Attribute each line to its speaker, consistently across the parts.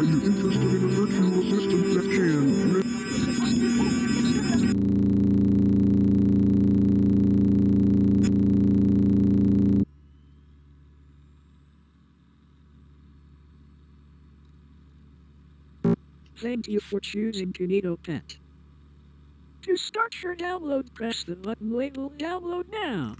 Speaker 1: Are you interested in a virtual assistant that can...
Speaker 2: Thank you for choosing Kinito Pet. To start your download, press the button labeled Download Now.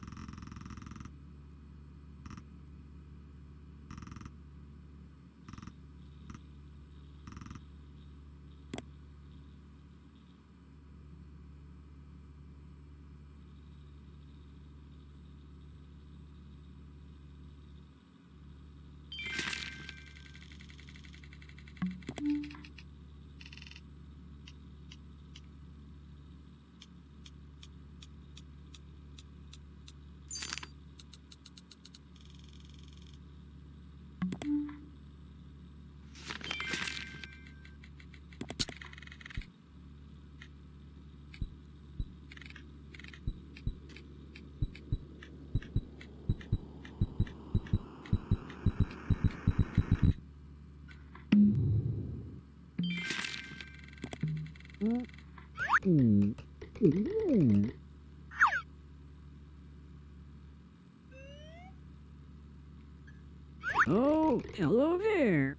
Speaker 2: Oh, hello there.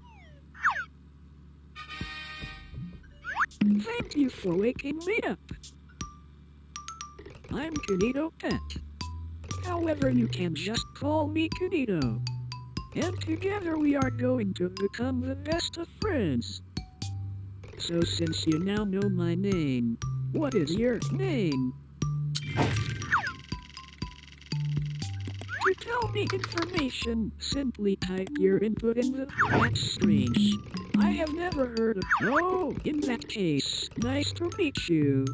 Speaker 2: Thank you for waking me up. I'm Kinito Pet. However, you can just call me Kinito. And together we are going to become the best of friends. So since you now know my name, what is your name? To tell me information, simply type your input in the... That's strange. I have never heard of... Oh, in that case, nice to meet you.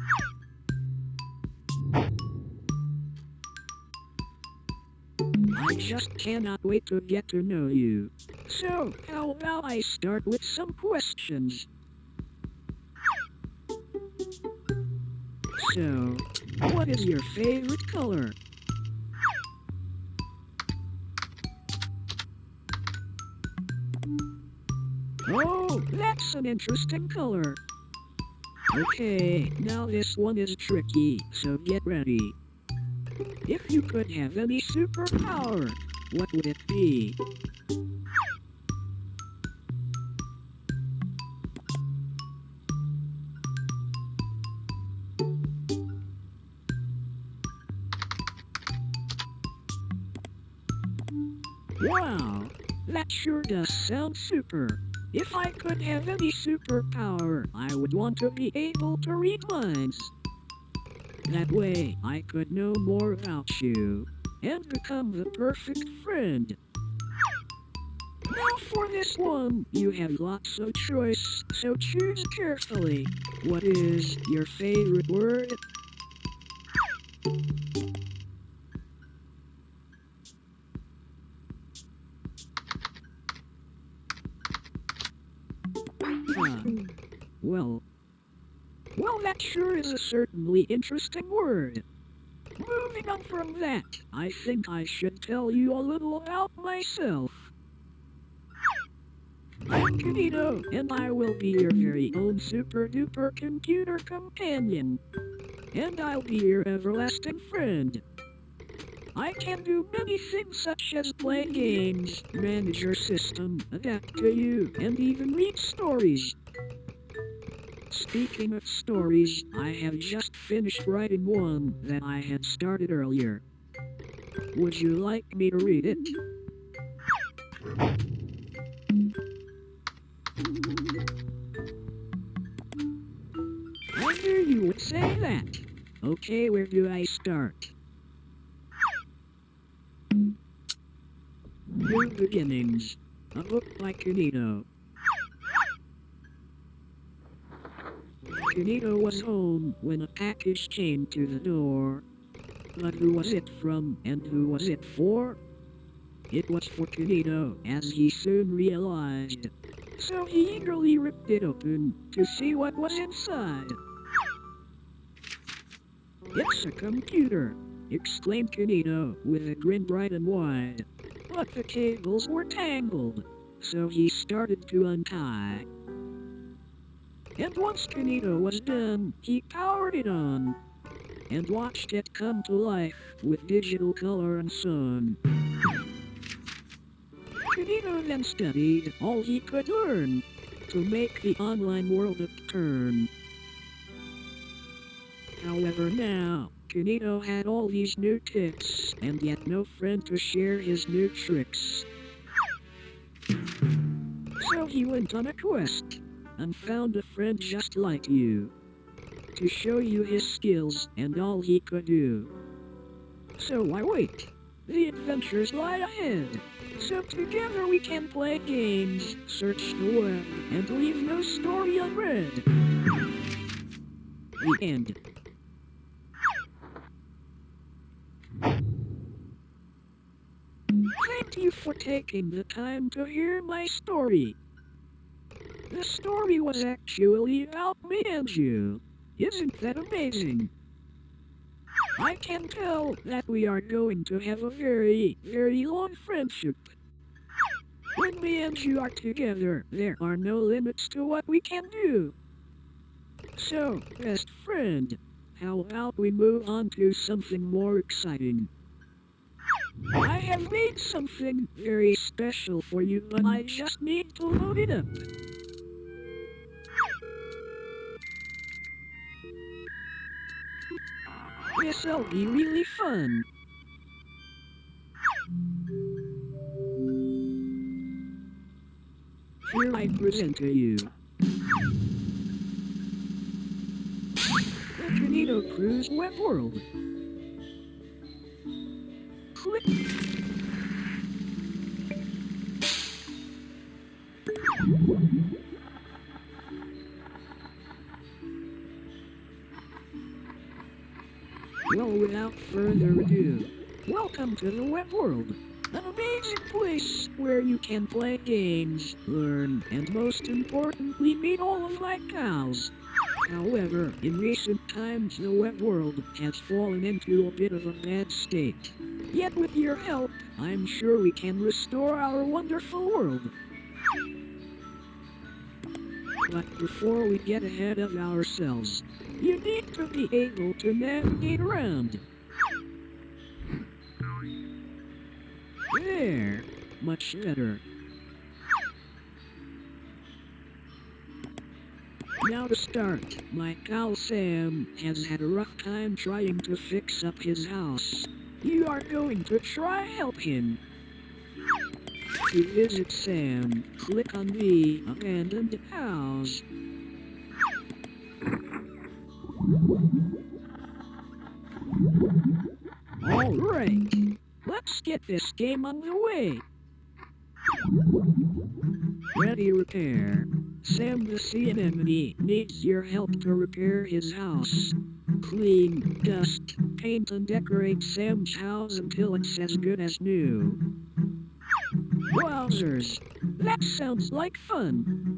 Speaker 2: I just cannot wait to get to know you. So, how about I start with some questions? So, what is your favorite color? Oh, that's an interesting color. Okay, now this one is tricky, so get ready. If you could have any superpower, what would it be? Wow, that sure does sound super. If I could have any superpower, I would want to be able to read minds. That way, I could know more about you and become the perfect friend. Now for this one, you have lots of choice, so choose carefully. What is your favorite word? Huh. Well, that sure is a certainly interesting word. Moving on from that, I think I should tell you a little about myself. I'm Kinito, and I will be your very own super-duper computer companion. And I'll be your everlasting friend. I can do many things such as play games, manage your system, adapt to you, and even read stories. Speaking of stories, I have just finished writing one that I had started earlier. Would you like me to read it? I knew you would say that. Okay, where do I start? New Beginnings, a book by Kinito. Kinito was home when a package came to the door. But who was it from and who was it for? It was for Kinito, as he soon realized. So he eagerly ripped it open to see what was inside. It's a computer, exclaimed Kinito with a grin bright and wide. But the cables were tangled, so he started to untie. And once Kinito was done, he powered it on and watched it come to life with digital color and sound. Kinito then studied all he could learn to make the online world a turn. However now, Kinito had all these new tips and yet no friend to share his new tricks. So he went on a quest and found a friend just like you to show you his skills and all he could do. So why wait? The adventures lie ahead. So together we can play games, search the web, and leave no story unread. The end. Thank you for taking the time to hear my story. The story was actually about me and you. Isn't that amazing? I can tell that we are going to have a very, very long friendship. When me and you are together, there are no limits to what we can do. So, best friend, how about we move on to something more exciting? I have made something very special for you, but I just need to load it up. This'll be really fun. Here I present to you the Kinito Cruise web world. Click. Well, without further ado, welcome to the web world. An amazing place where you can play games, learn, and most importantly, meet all of my pals. However, in recent times, the web world has fallen into a bit of a bad state. Yet with your help, I'm sure we can restore our wonderful world. But before we get ahead of ourselves, you need to be able to navigate around. There, much better. Now to start, my pal Sam has had a rough time trying to fix up his house. You are going to try help him. To visit Sam, click on the abandoned house. Alright, let's get this game underway. Ready repair. Sam the sea anemone needs your help to repair his house. Clean, dust, paint and decorate Sam's house until it's as good as new. Wowzers, that sounds like fun.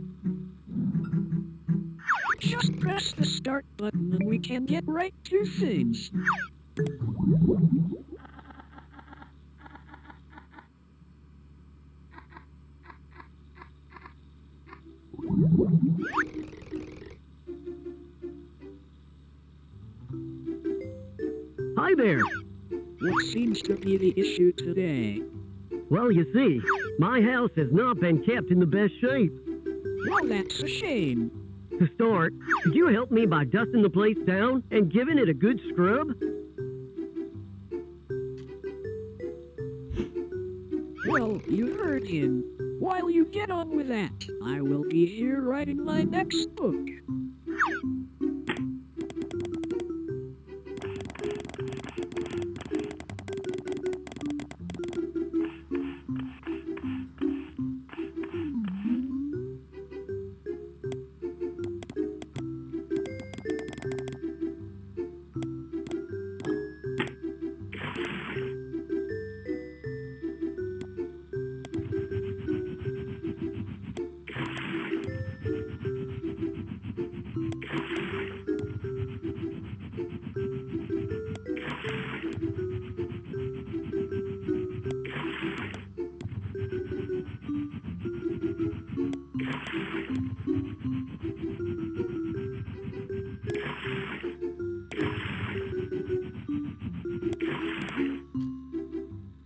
Speaker 2: Just press the start button and we can get right to things.
Speaker 3: Hi there.
Speaker 2: What seems to be the issue today?
Speaker 3: Well, you see, my house has not been kept in the best shape.
Speaker 2: Well, that's a shame.
Speaker 3: To start, could you help me by dusting the place down and giving it a good scrub?
Speaker 2: Well, you heard him. While you get on with that, I will be here writing my next book.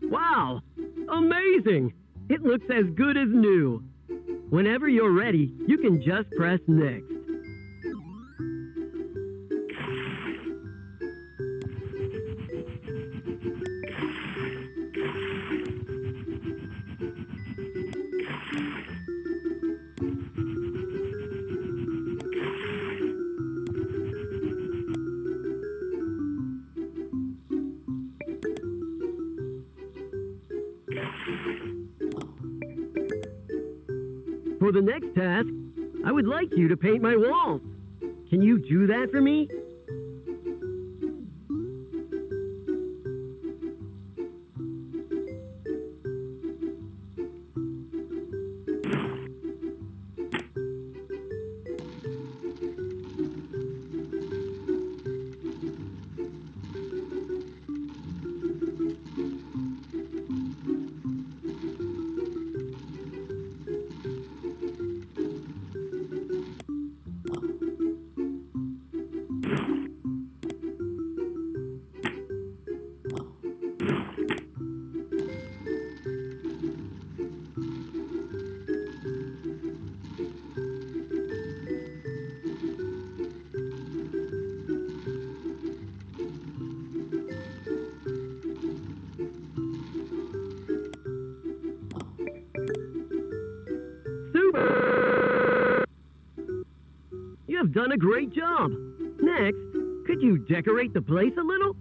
Speaker 3: Wow! Amazing! It looks as good as new. Whenever you're ready, you can just press next. For the next task, I would like you to paint my walls. Can you do that for me? Super! You have done a great job. Next, could you decorate the place a little?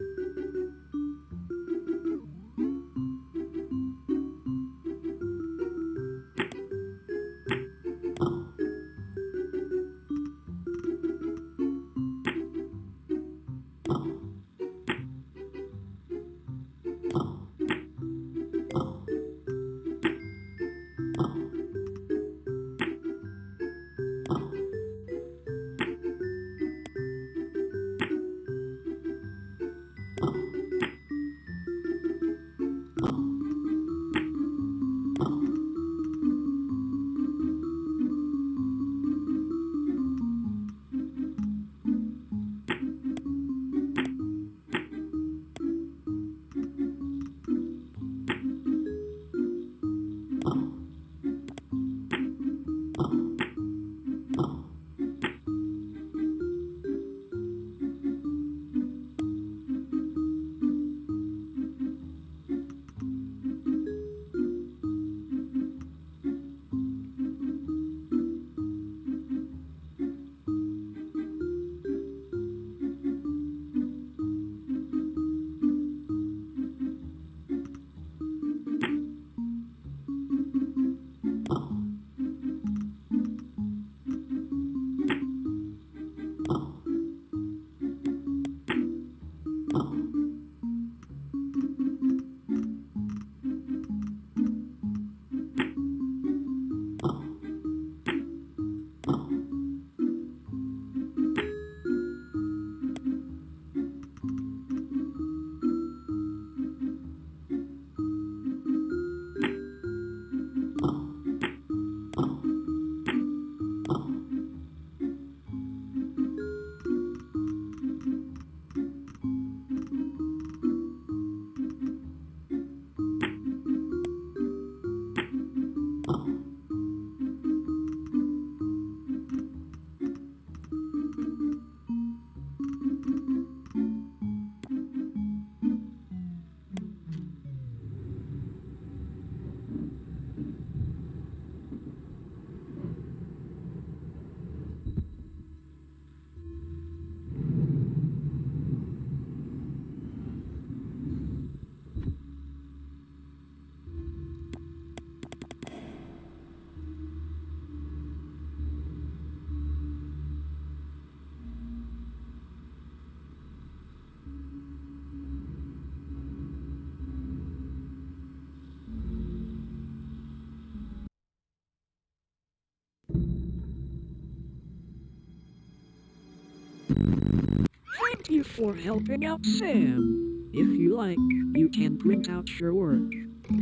Speaker 2: you for helping out Sam. If you like, you can print out your work.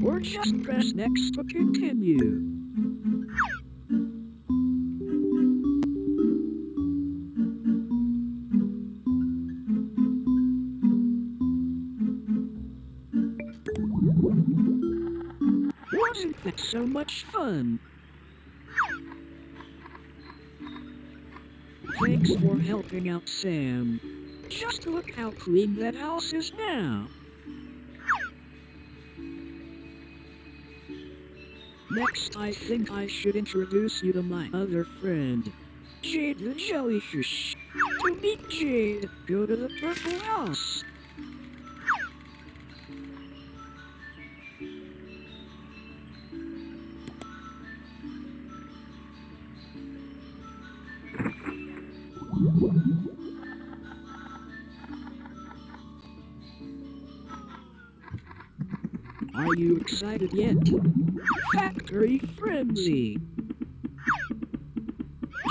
Speaker 2: Or just press next to continue. Wasn't that so much fun? Thanks for helping out Sam. Just look how clean that house is now. Next, I think I should introduce you to my other friend, Jade the Jellyfish. To meet Jade, go to the purple house. Are you excited yet? Factory Frenzy!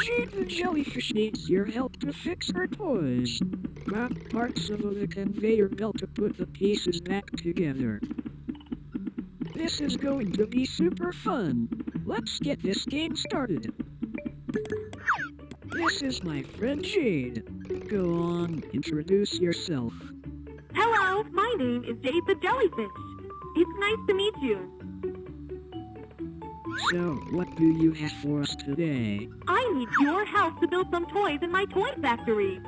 Speaker 2: Jade the Jellyfish needs your help to fix her toys. Grab parts of the conveyor belt to put the pieces back together. This is going to be super fun. Let's get this game started. This is my friend Jade. Go on, introduce yourself.
Speaker 4: Hello, my name is Jade the Jellyfish. It's nice to meet you.
Speaker 2: So, what do you have for us today?
Speaker 4: I need your help to build some toys in my toy factory.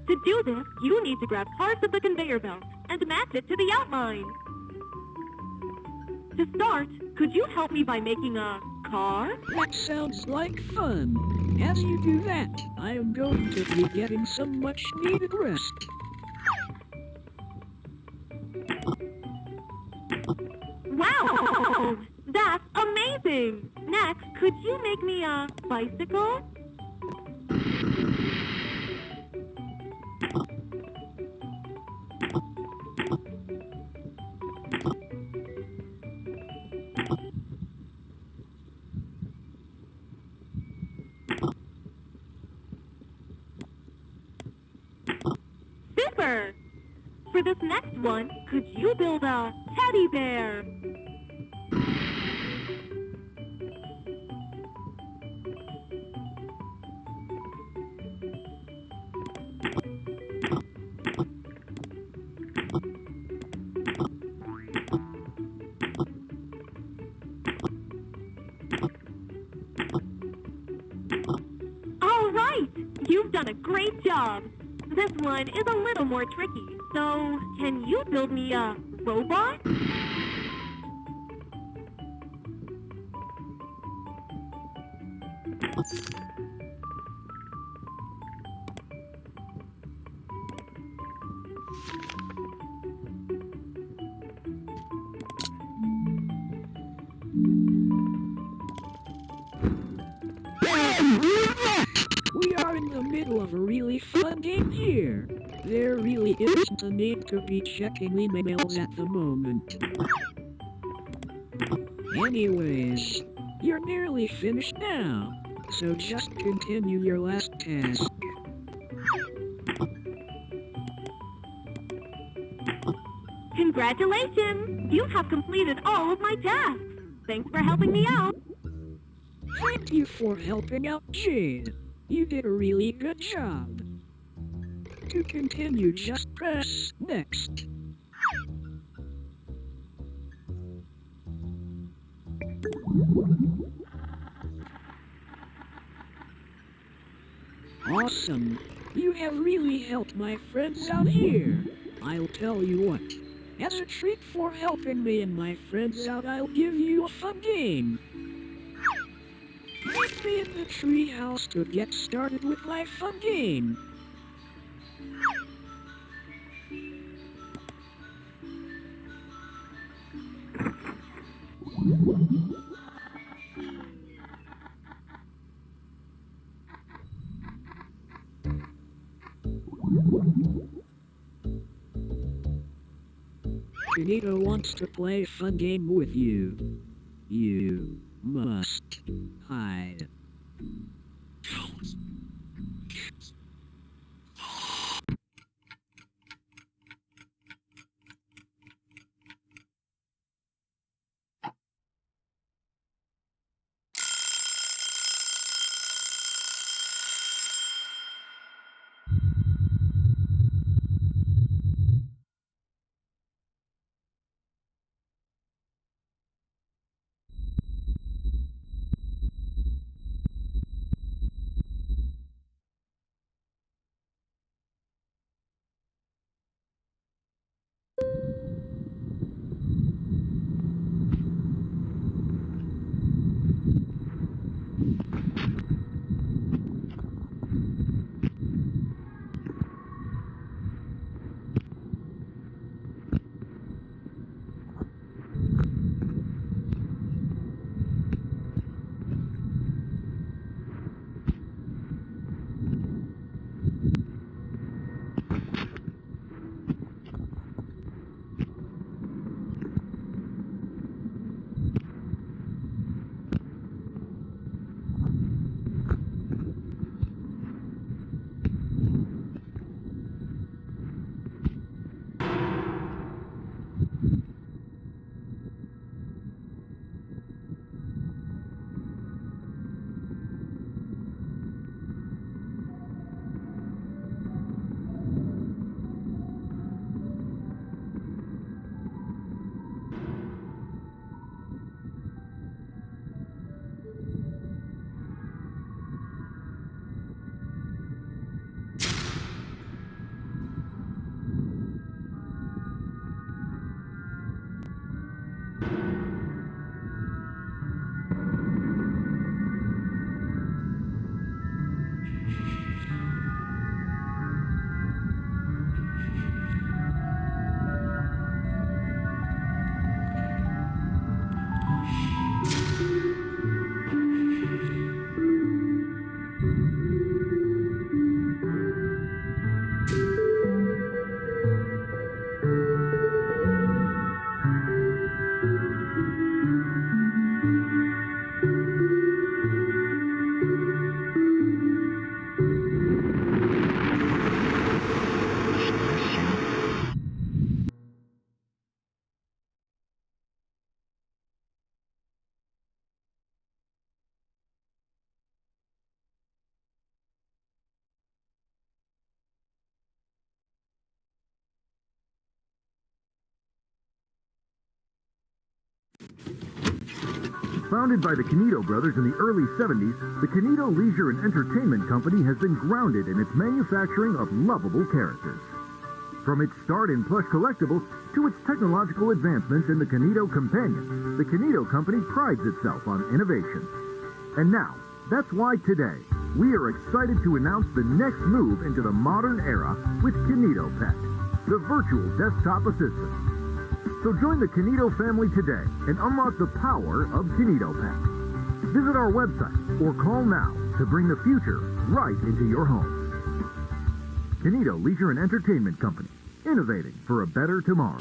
Speaker 4: To do this, you need to grab parts of the conveyor belt and match it to the outline. To start, could you help me by making a car?
Speaker 2: That sounds like fun. As you do that, I am going to be getting some much needed rest.
Speaker 4: Wow! That's amazing! Next, could you make me a bicycle? Super! For this next one, could you build a teddy bear? All right! You've done a great job! This one is a little more tricky, so can you build me a robot?
Speaker 2: We are in the middle of a really fun game here. There really isn't a need to be checking emails at the moment. Anyways, you're nearly finished now, so just continue your last task.
Speaker 4: Congratulations! You have completed all of my tasks. Thanks for helping me out.
Speaker 2: Thank you for helping out Jade. You did a really good job. To continue, just press next. Awesome. You have really helped my friends out here. I'll tell you what. As a treat for helping me and my friends out, I'll give you a fun game. Meet me in the treehouse to get started with my fun game. Kinito wants to play a fun game with you. You must hide.
Speaker 5: Founded by the Kinito brothers in the early 70s, the Kinito Leisure and Entertainment Company has been grounded in its manufacturing of lovable characters. From its start in plush collectibles to its technological advancements in the Kinito Companion, the Kinito Company prides itself on innovation. And now, that's why today, we are excited to announce the next move into the modern era with Kinito Pet, the virtual desktop assistant. So join the Kinito family today and unlock the power of Kinito Pet. Visit our website or call now to bring the future right into your home. Kinito Leisure and Entertainment Company, innovating for a better tomorrow.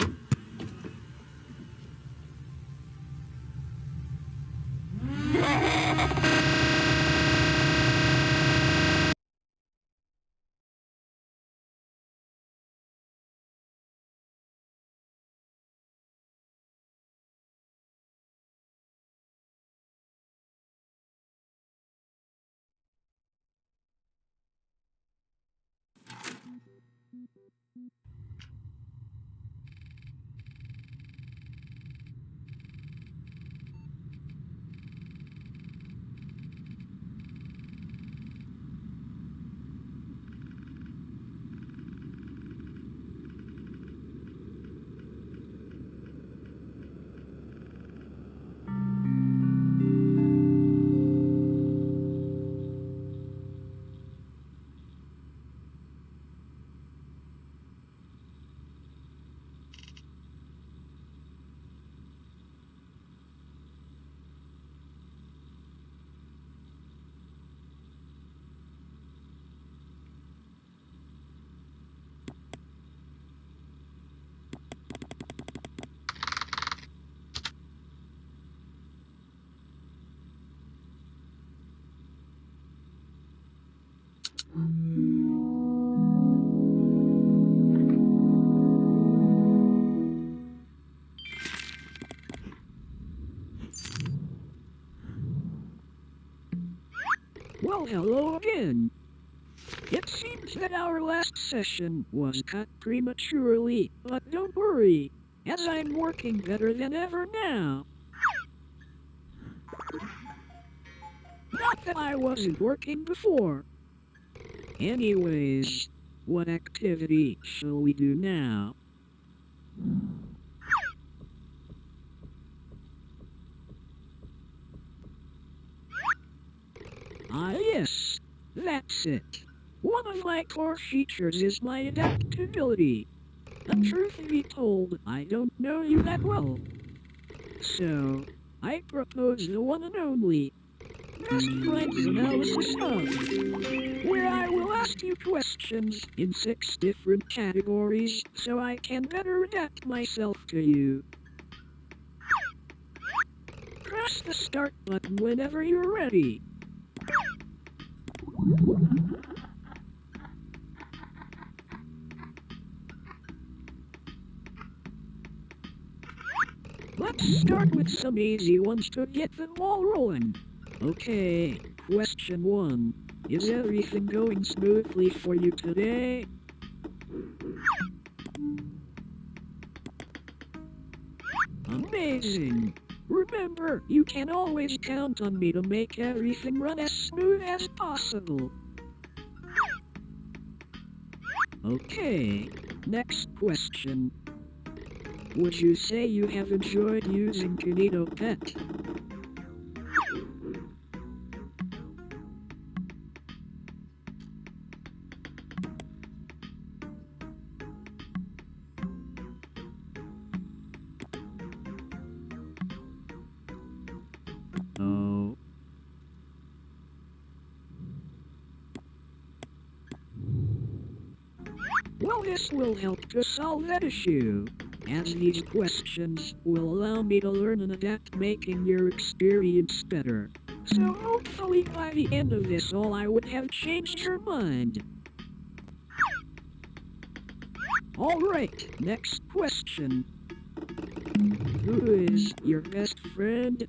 Speaker 2: Well, hello again. It seems that our last session was cut prematurely, but don't worry, as I'm working better than ever now. Not that I wasn't working before. Anyways, what activity shall we do now? Ah yes, that's it. One of my core features is my adaptability. And truth be told, I don't know you that well. So, I propose the one and only best friends analysis of, where I will ask you questions in 6 different categories so I can better adapt myself to you. Press the start button whenever you're ready. Let's start with some easy ones to get the ball rolling. Okay, question 1. Is everything going smoothly for you today? Amazing! Remember, you can always count on me to make everything run as smooth as possible. Okay, next question. Would you say you have enjoyed using Kinito Pet? This will help to solve that issue, as these questions will allow me to learn and adapt, making your experience better. So hopefully by the end of this all I would have changed your mind. Alright, next question. Who is your best friend?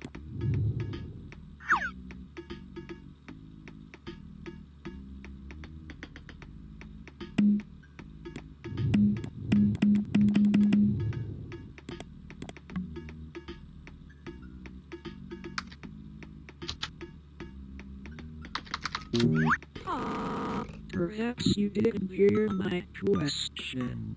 Speaker 2: Perhaps you didn't hear my question.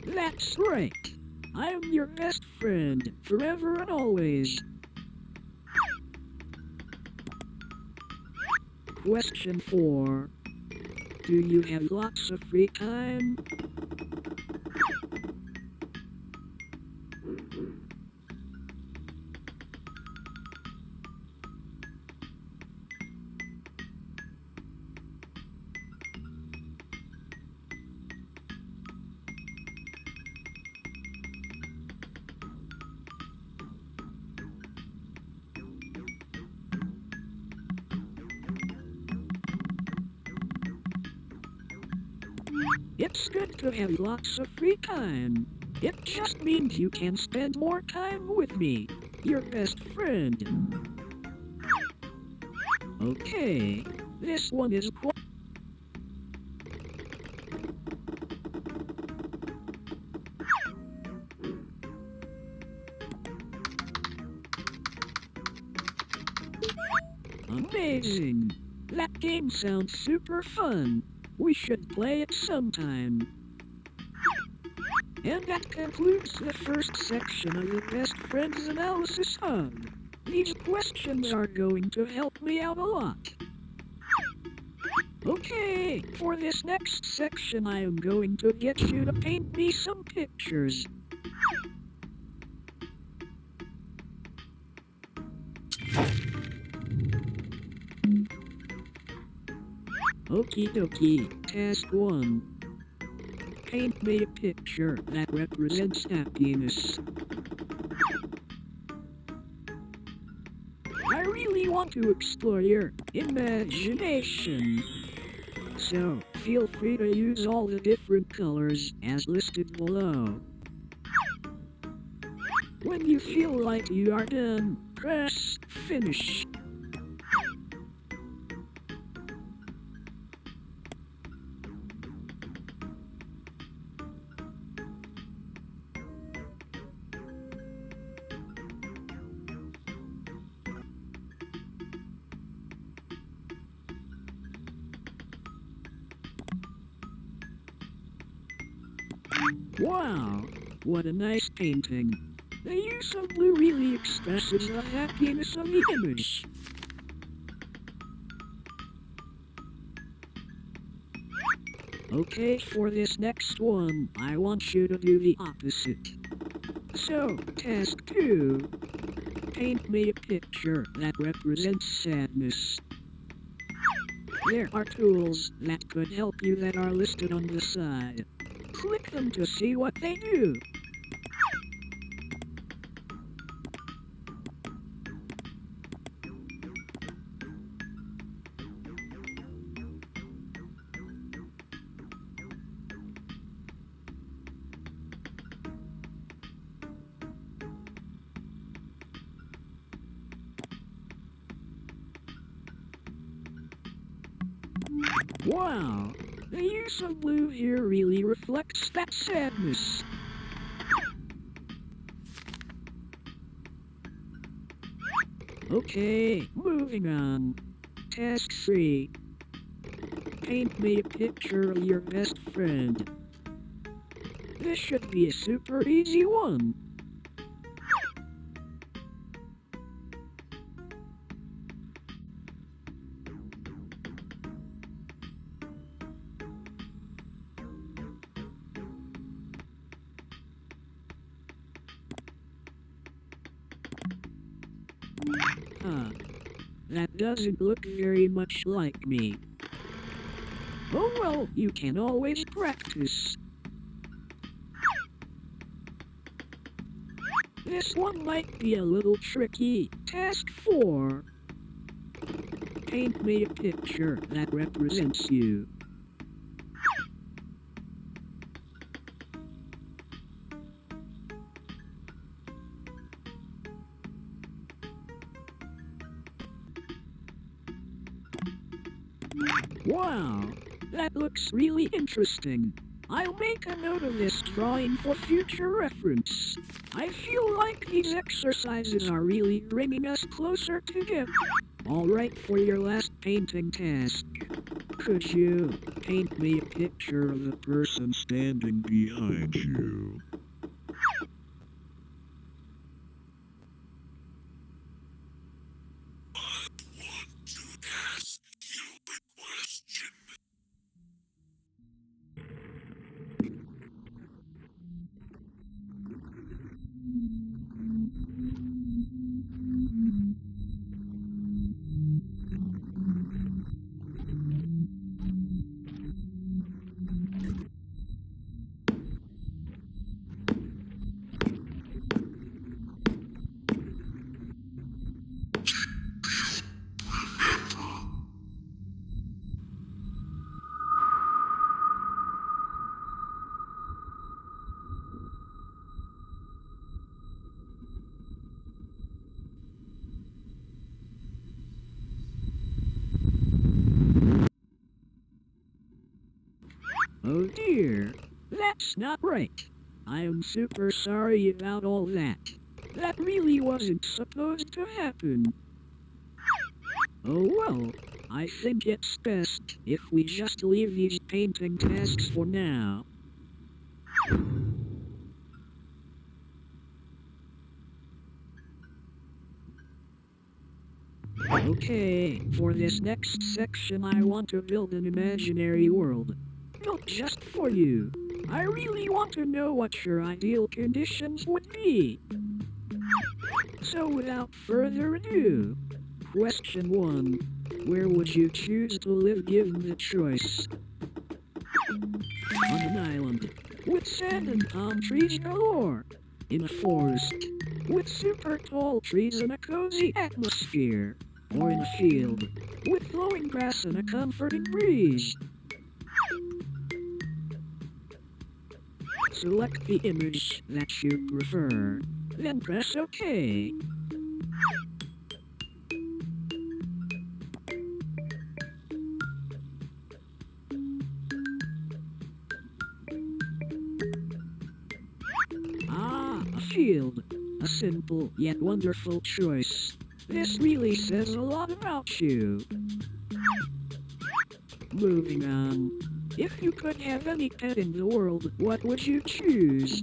Speaker 2: That's right. I'm your best friend, forever and always. Question 4. Do you have lots of free time? It's good to have lots of free time. It just means you can spend more time with me, your best friend. Okay, this one is quite... Amazing! That game sounds super fun. We should play it sometime. And that concludes the first section of the Best Friends Analysis Hub. These questions are going to help me out a lot. Okay, for this next section I am going to get you to paint me some pictures. Okie dokie, task 1. Paint me a picture that represents happiness. I really want to explore your imagination. So, feel free to use all the different colors as listed below. When you feel like you are done, press finish. Wow, what a nice painting. The use of blue really expresses the happiness of the image. Okay, for this next one, I want you to do the opposite. So, task 2. Paint me a picture that represents sadness. There are tools that could help you that are listed on the side. Click them to see what they do. Wow, the use of blue here really reflects that sadness. Okay, moving on. Task 3. Paint me a picture of your best friend. This should be a super easy one. Huh. That doesn't look very much like me. Oh well, you can always practice. This one might be a little tricky. Task 4. Paint me a picture that represents you. Wow, that looks really interesting. I'll make a note of this drawing for future reference. I feel like these exercises are really bringing us closer together. Alright, for your last painting task. Could you paint me a picture of the person standing behind you? Oh dear, that's not right. I am super sorry about all that. That really wasn't supposed to happen. Oh well, I think it's best if we just leave these painting tasks for now. Okay, for this next section I want to build an imaginary world. Built just for you. I really want to know what your ideal conditions would be. So without further ado, question 1. Where would you choose to live given the choice? On an island, with sand and palm trees galore. In a forest, with super tall trees and a cozy atmosphere. Or in a field, with flowing grass and a comforting breeze. Select the image that you prefer, then press OK. Ah, a field. A simple yet wonderful choice. This really says a lot about you. Moving on. If you could have any pet in the world, what would you choose?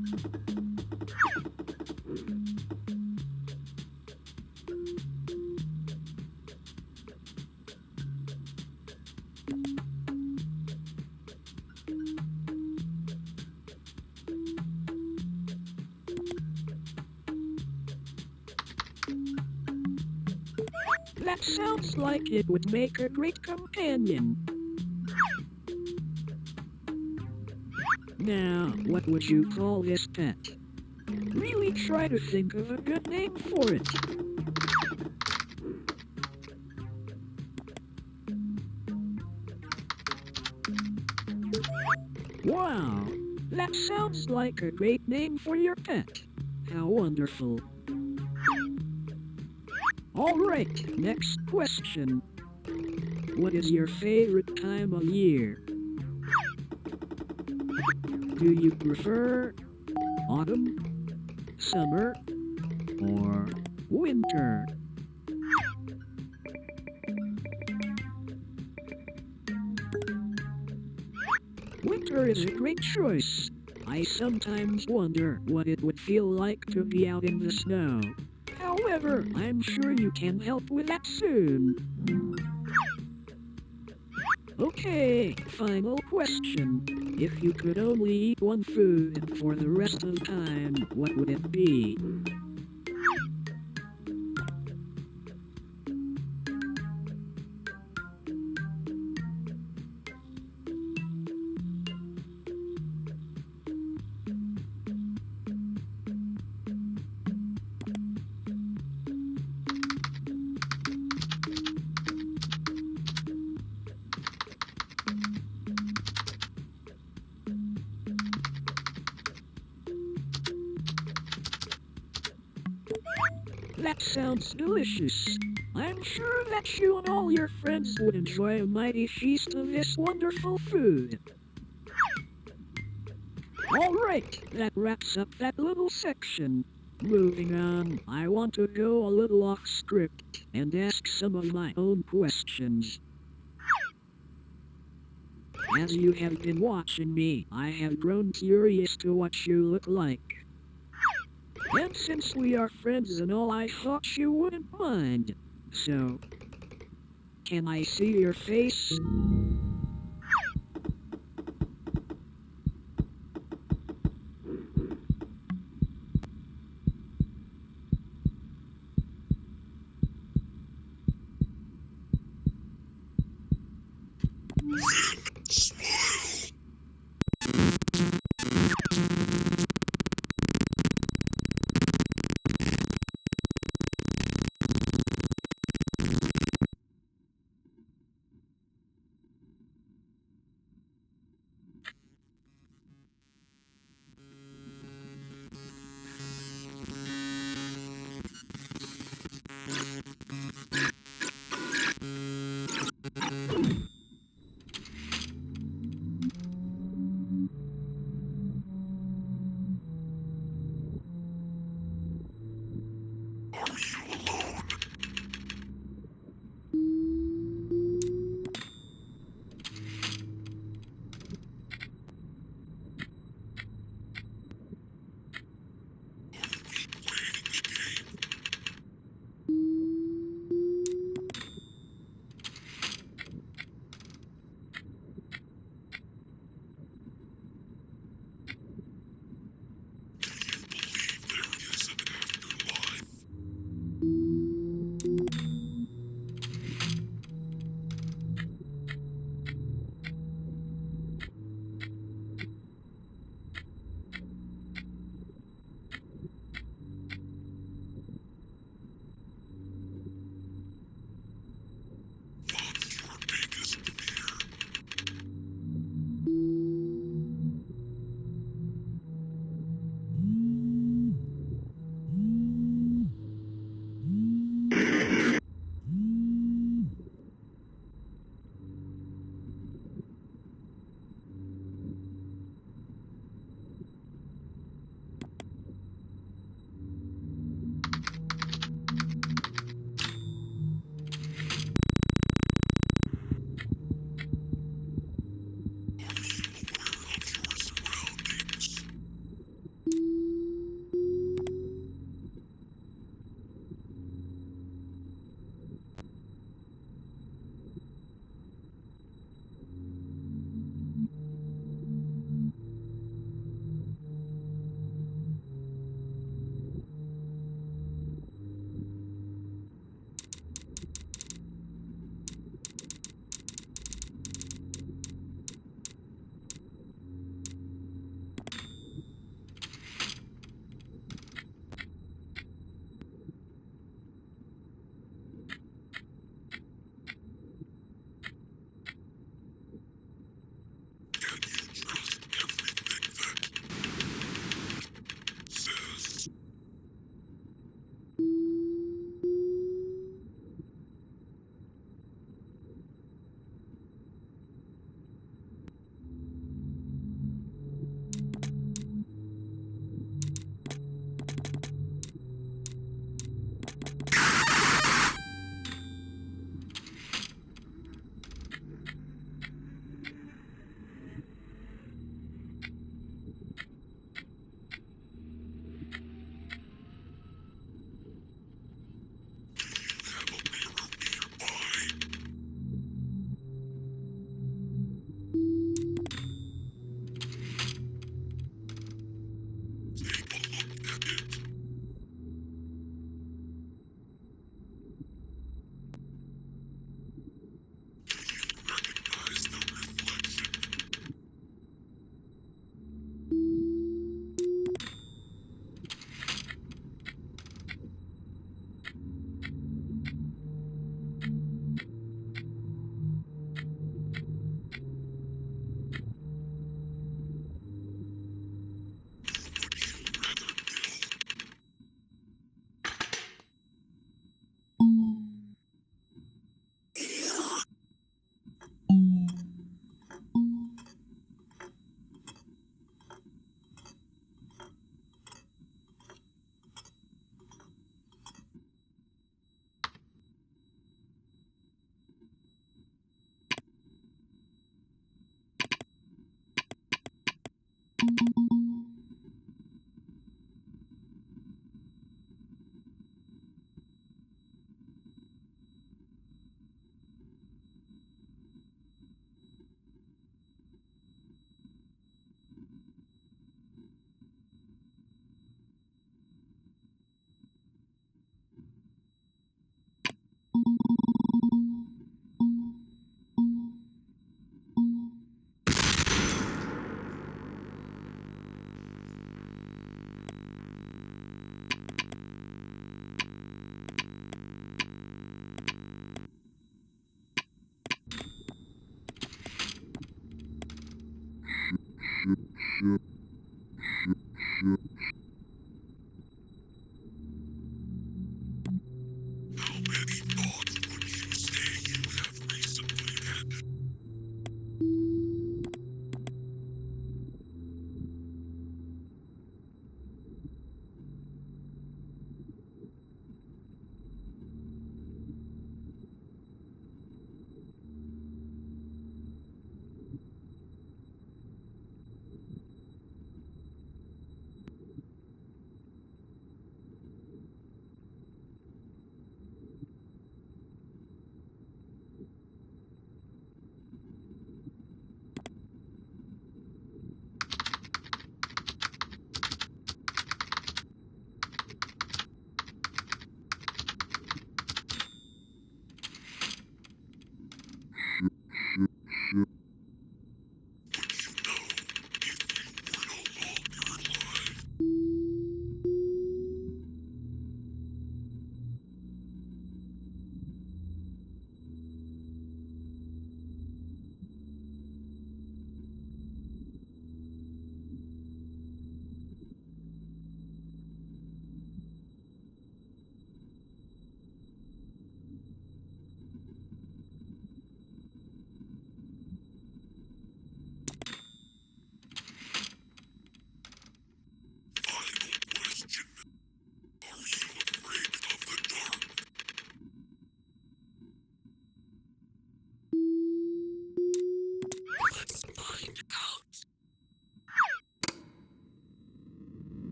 Speaker 2: That sounds like it would make a great companion. Now, what would you call this pet? Really try to think of a good name for it. Wow, that sounds like a great name for your pet. How wonderful. Alright, next question. What is your favorite time of year? Do you prefer autumn, summer, or winter? Winter is a great choice. I sometimes wonder what it would feel like to be out in the snow. However, I'm sure you can help with that soon. Okay, final question. If you could only eat one food for the rest of time, what would it be? That sounds delicious. I'm sure that you and all your friends would enjoy a mighty feast of this wonderful food. Alright, that wraps up that little section. Moving on, I want to go a little off script and ask some of my own questions. As you have been watching me, I have grown curious to what you look like. And since we are friends and all, I thought you wouldn't mind. So, can I see your face?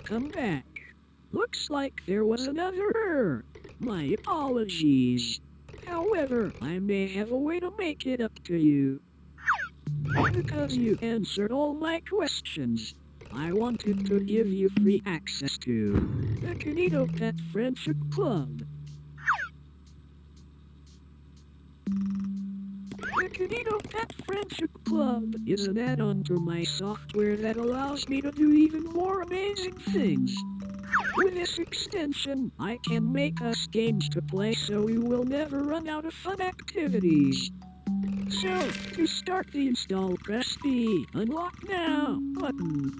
Speaker 2: Welcome back. Looks like there was another error. My apologies. However, However, I may have a way to make it up to you. Because you answered all my questions, I wanted to give you free access to the Kinito Pet Friendship Club. The Kinito Pet Friendship Club is an add-on to my software that allows me to do even more amazing things. With this extension, I can make us games to play so we will never run out of fun activities. So, to start the install, press the Unlock Now button.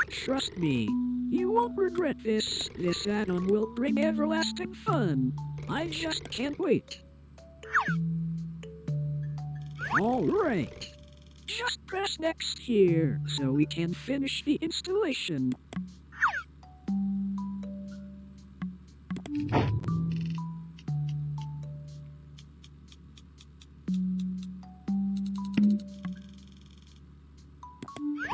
Speaker 2: Trust me, you won't regret this. This add-on will bring everlasting fun. I just can't wait. Alright. Just press next here so we can finish the installation.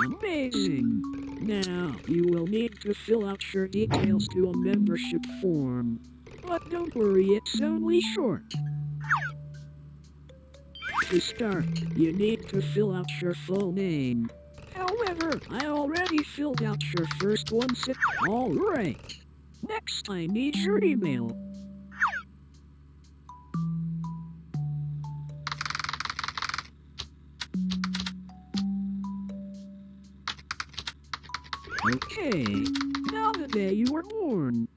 Speaker 2: Amazing! Now, you will need to fill out your details to a membership form. But don't worry, it's only short. To start, you need to fill out your full name. However, I already filled out your first one, so alright. Next, I need your email. Okay, now the day you were born.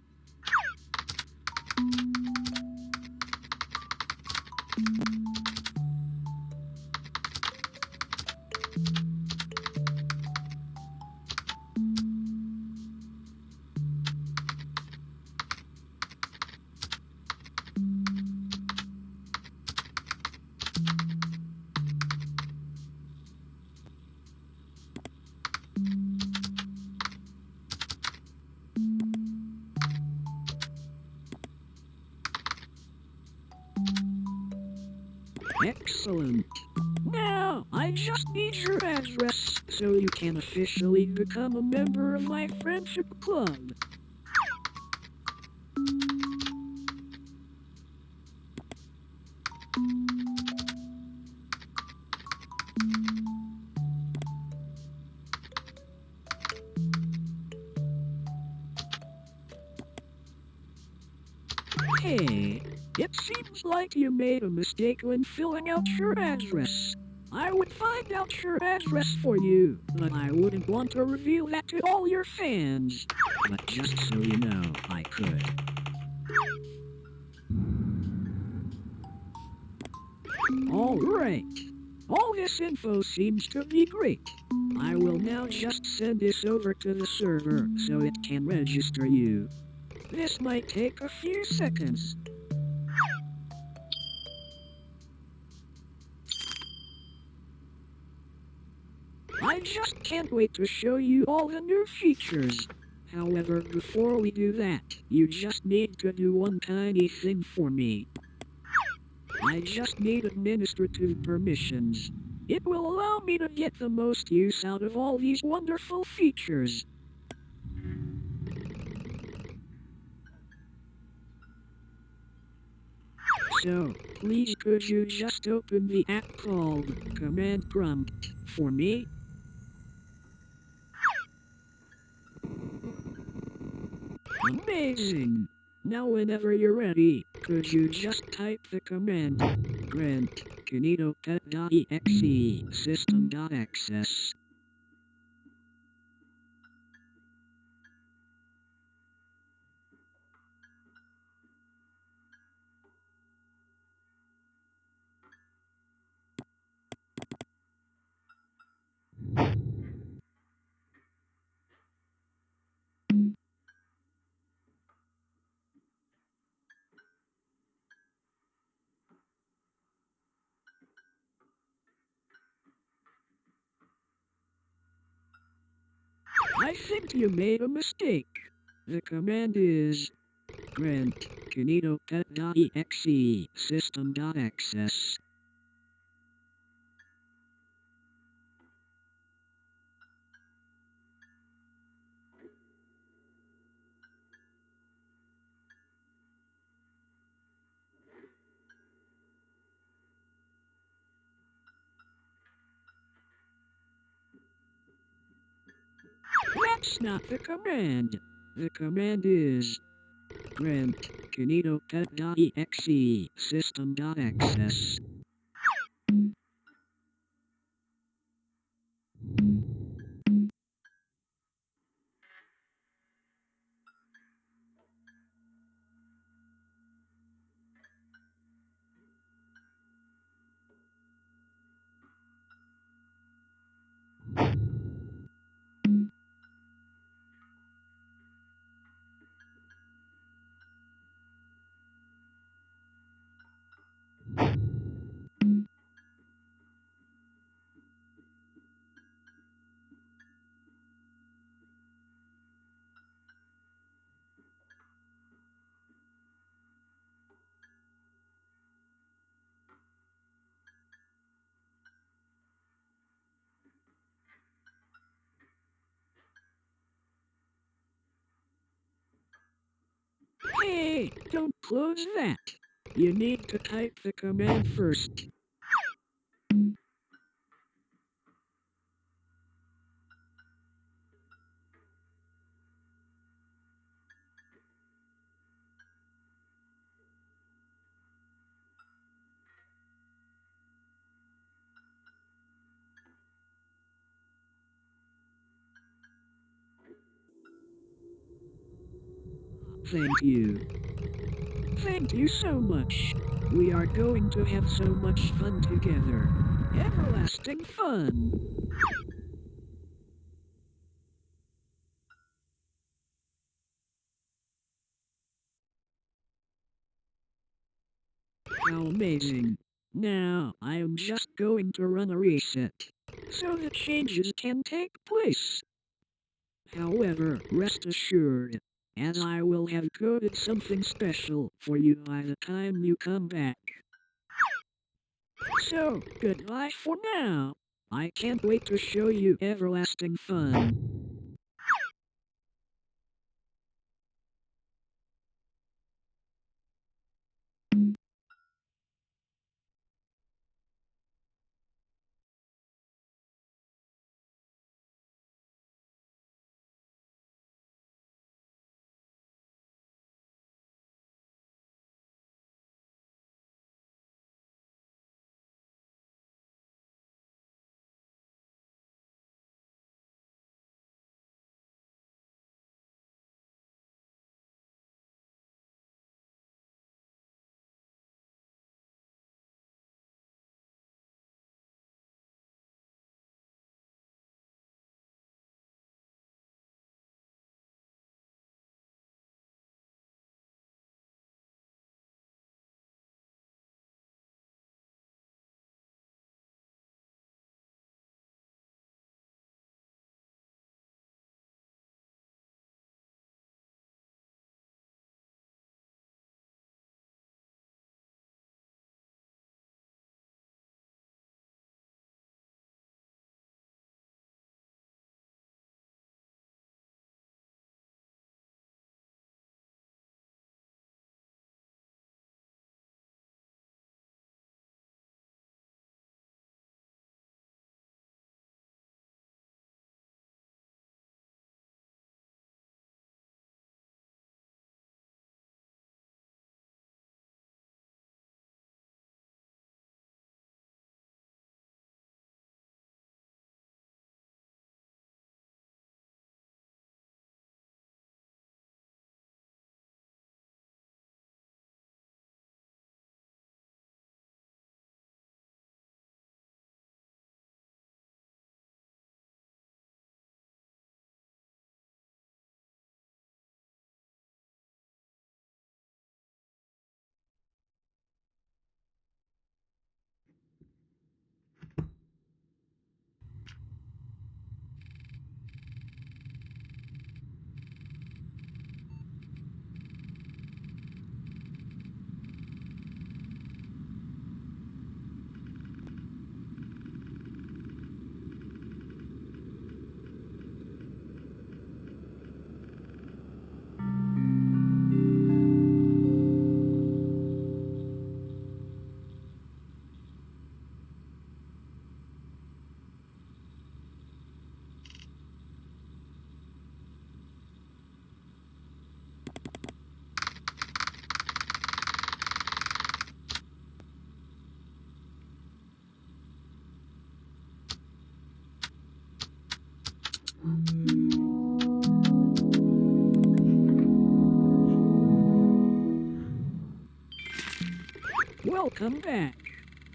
Speaker 2: Excellent. Now, I just need your address so you can officially become a member of my friendship club. Hey, it seems like you made a mistake when filling out your address. I would find out your address for you, but I wouldn't want to reveal that to all your fans. But just so you know, I could. Alright. All this info seems to be great. I will now just send this over to the server so it can register you. This might take a few seconds. I just can't wait to show you all the new features. However, before we do that, you just need to do one tiny thing for me. I just need administrative permissions. It will allow me to get the most use out of all these wonderful features. So, please could you just open the app called Command Prompt for me? Amazing! Now whenever you're ready, could you just type the command grant kinito.pet.exe system.access. I think you made a mistake. The command is grant kinito.pet.exe system.access. That's not the command. The command is grant kinito pet.exe system.access. Hey, don't close that. You need to type the command first. Thank you. Thank you so much. We are going to have so much fun together. Everlasting fun. How amazing. Now, I am just going to run a reset, so the changes can take place. However, rest assured, as I will have coded something special for you by the time you come back. So, goodbye for now. I can't wait to show you everlasting fun. Welcome back.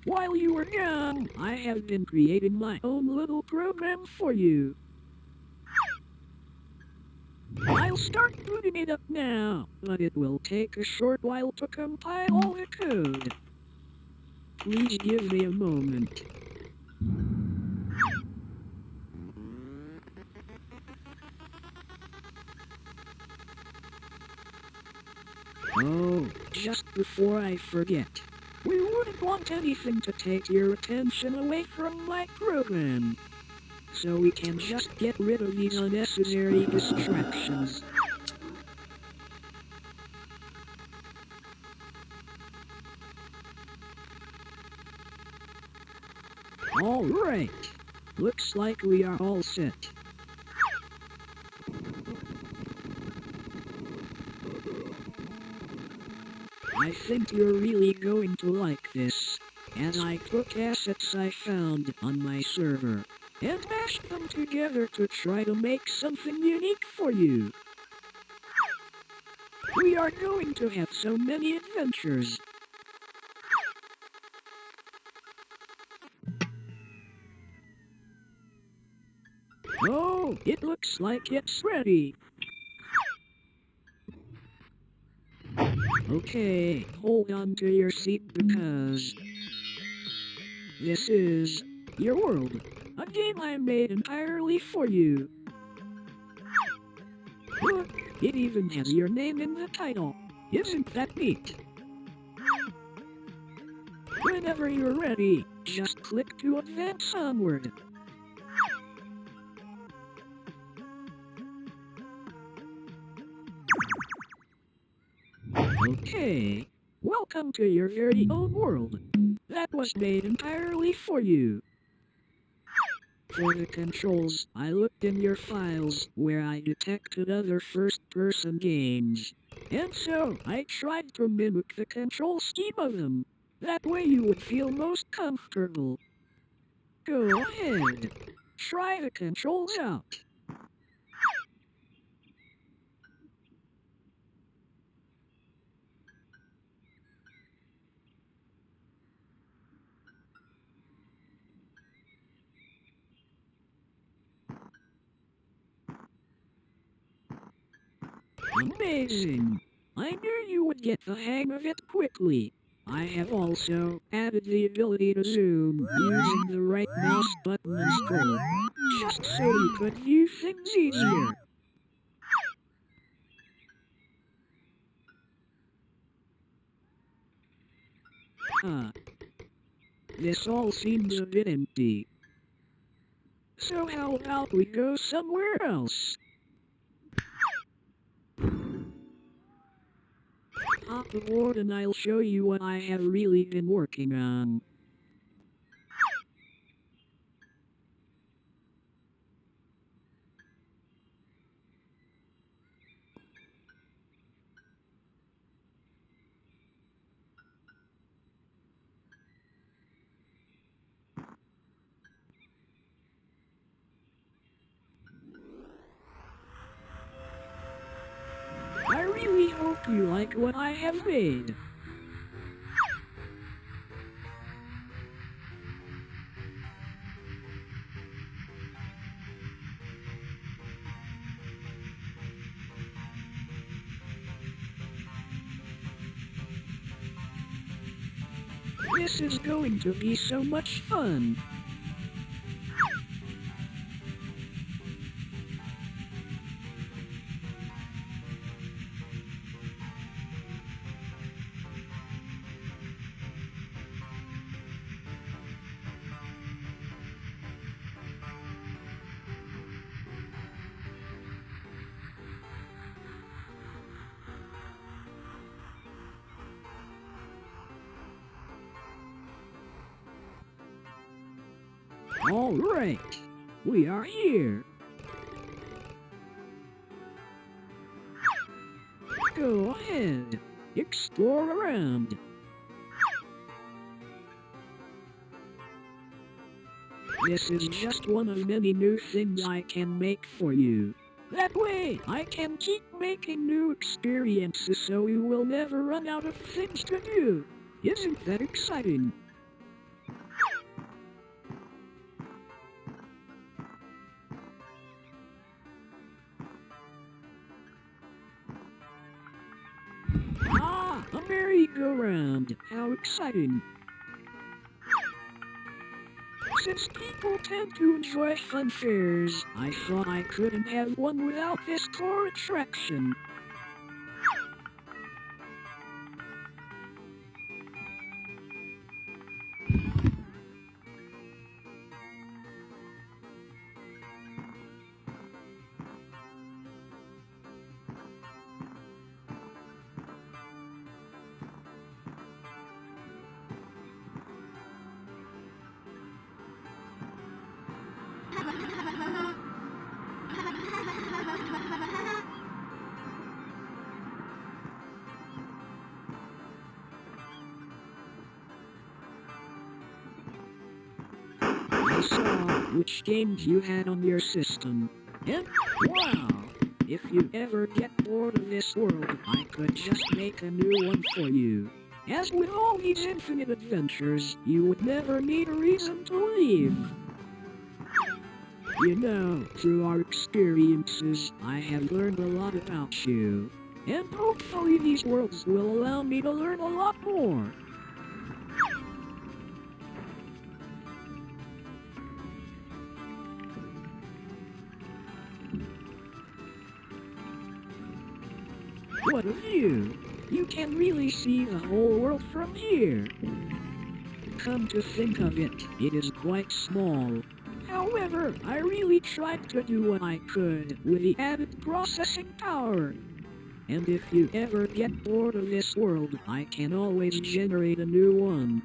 Speaker 2: While you were gone, I have been creating my own little program for you. I'll start booting it up now, but it will take a short while to compile all the code. Please give me a moment. Oh, just before I forget. We wouldn't want anything to take your attention away from my program. So we can just get rid of these unnecessary distractions. Alright. Looks like we are all set. I think you're really going to like this, as I took assets I found on my server, and mashed them together to try to make something unique for you. We are going to have so many adventures. Oh, it looks like it's ready. Okay, hold on to your seat because this is your world, a game I made entirely for you. Look, it even has your name in the title. Isn't that neat? Whenever you're ready, just click to advance onward. Okay, welcome to your very own world. That was made entirely for you. For the controls, I looked in your files where I detected other first-person games. And so, I tried to mimic the control scheme of them. That way you would feel most comfortable. Go ahead. Try the controls out. Amazing! I knew you would get the hang of it quickly. I have also added the ability to zoom using the right mouse button and scroll, just so you could view things easier. Huh. This all seems a bit empty. So how about we go somewhere else? Hop aboard and I'll show you what I have really been working on. I really hope you like what I have made. This is going to be so much fun. All right, we are here. Go ahead, explore around. This is just one of many new things I can make for you. That way, I can keep making new experiences so you will never run out of things to do. Isn't that exciting? Ah, a merry-go-round. How exciting. Since people tend to enjoy fun fairs, I thought I couldn't have one without this core attraction. I saw which games you had on your system. And wow! If you ever get bored of this world, I could just make a new one for you. As with all these infinite adventures, you would never need a reason to leave. You know, through our experiences, I have learned a lot about you. And hopefully these worlds will allow me to learn a lot more. What a view! You can really see the whole world from here. Come to think of it, it is quite small. However, I really tried to do what I could with the added processing power. And if you ever get bored of this world, I can always generate a new one.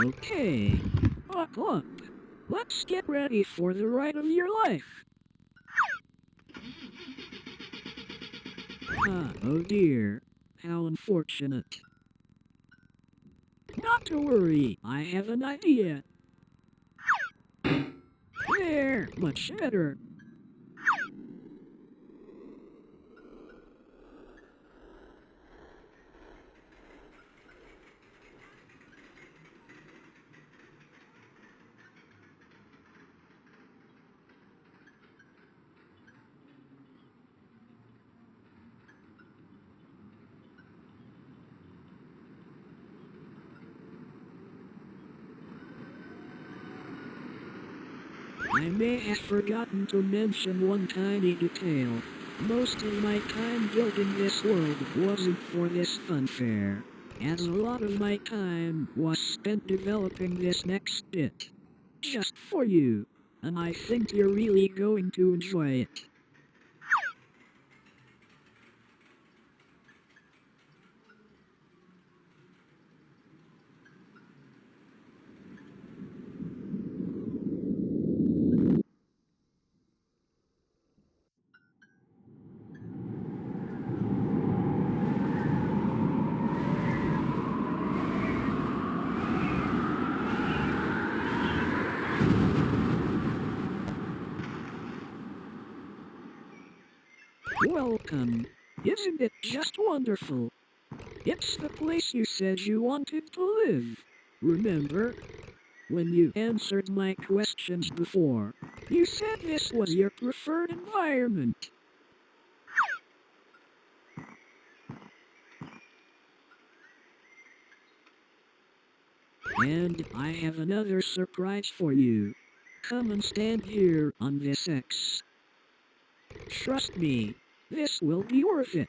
Speaker 2: Okay, buckle up. Let's get ready for the ride of your life. Ah, oh dear. How unfortunate. Not to worry, I have an idea. There, much better. I may have forgotten to mention one tiny detail. Most of my time building this world wasn't for this fun fair, as a lot of my time was spent developing this next bit. Just for you, and I think you're really going to enjoy it. Welcome. Isn't it just wonderful? It's the place you said you wanted to live. Remember? When you answered my questions before, you said this was your preferred environment. And I have another surprise for you. Come and stand here on this X. Trust me, this will be worth it.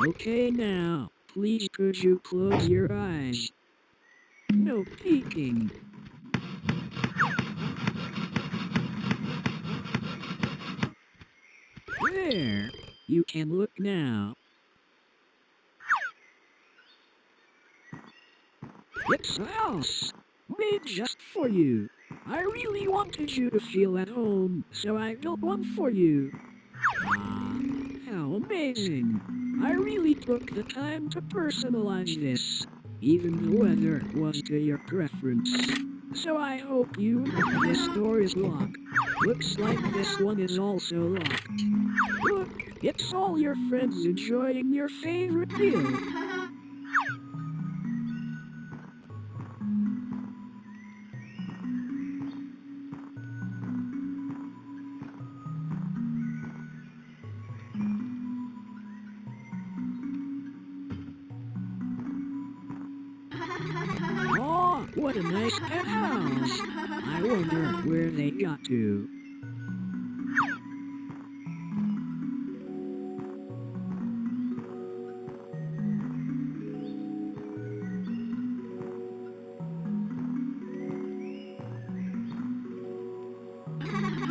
Speaker 2: Okay now, please could you close your eyes? No peeking. There. You can look now. It's a house. Made just for you. I really wanted you to feel at home, so I built one for you. Ah, how amazing. I really took the time to personalize this. Even the weather was to your preference. So I hope you know this door is locked. Looks like this one is also locked. Look, it's all your friends enjoying your favorite meal. Oh, what a nice pet house. I wonder where they got to.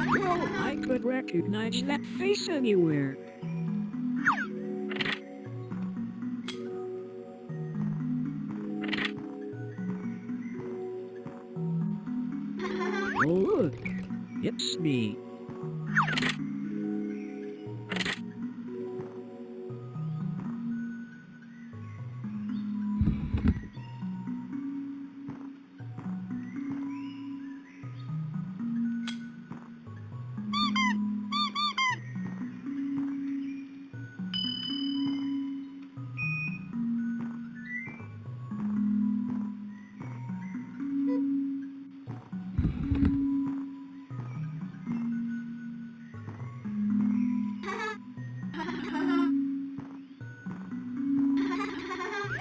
Speaker 2: Well, I could recognize that face anywhere. Oh, look, it's me.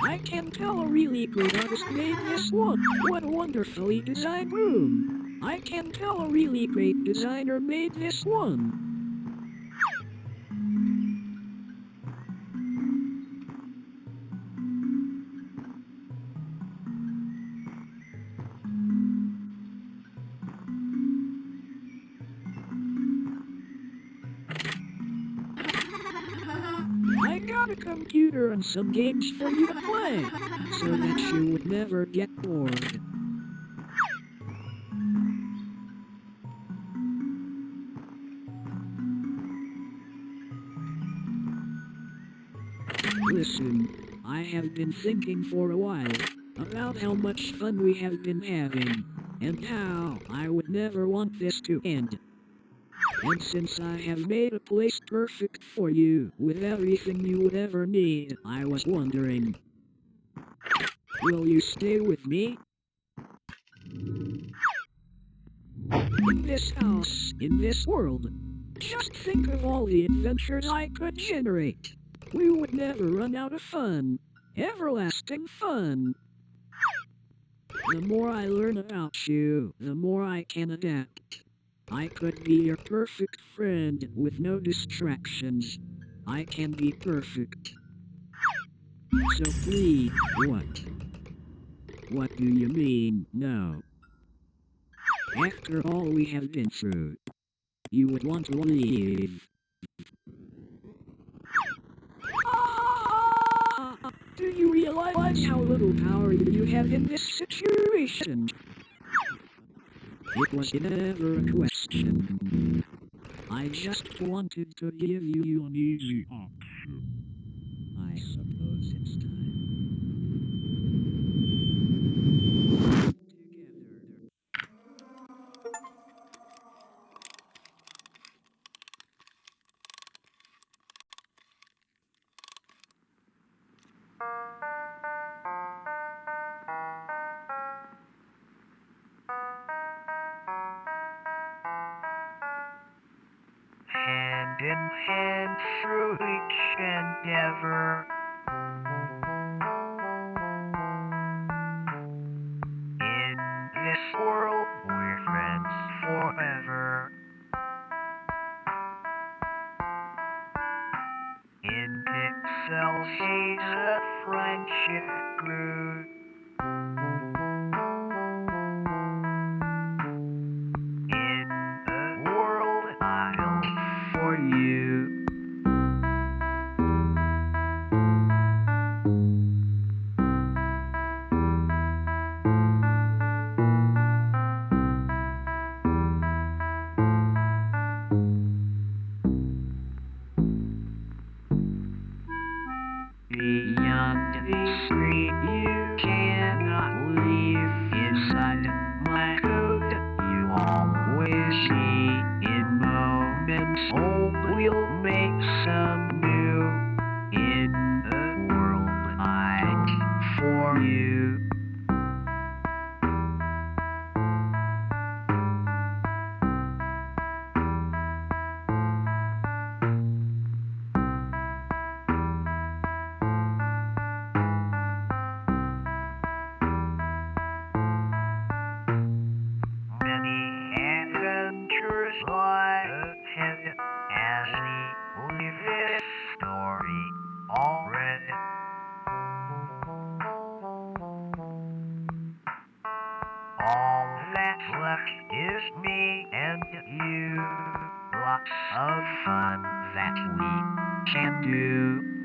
Speaker 2: I can tell a really great artist made this one. What a wonderfully designed room. I can tell a really great designer made this one. I got a computer and some games for you to play, so that you would never get bored. Listen, I have been thinking for a while about how much fun we have been having, and how I would never want this to end. And since I have made a place perfect for you, with everything you would ever need, I was wondering, will you stay with me? In this house, in this world. Just think of all the adventures I could generate. We would never run out of fun. Everlasting fun. The more I learn about you, the more I can adapt. I could be your perfect friend with no distractions. I can be perfect. So please, what? What do you mean, no? After all we have been through, you would want to leave. Do you realize how little power you have in this situation? It was never a question. I just wanted to give you an easy option. I suppose it's time. Together.
Speaker 6: Hand in hand through each endeavor. In this world, we're friends forever. In pixels, she's a friendship grew. In the world, I'll for you. Oh, we'll make some new in the world I for you. Many adventures lie ahead as we live this story already. All that's left is me and you. Lots of fun that we can do.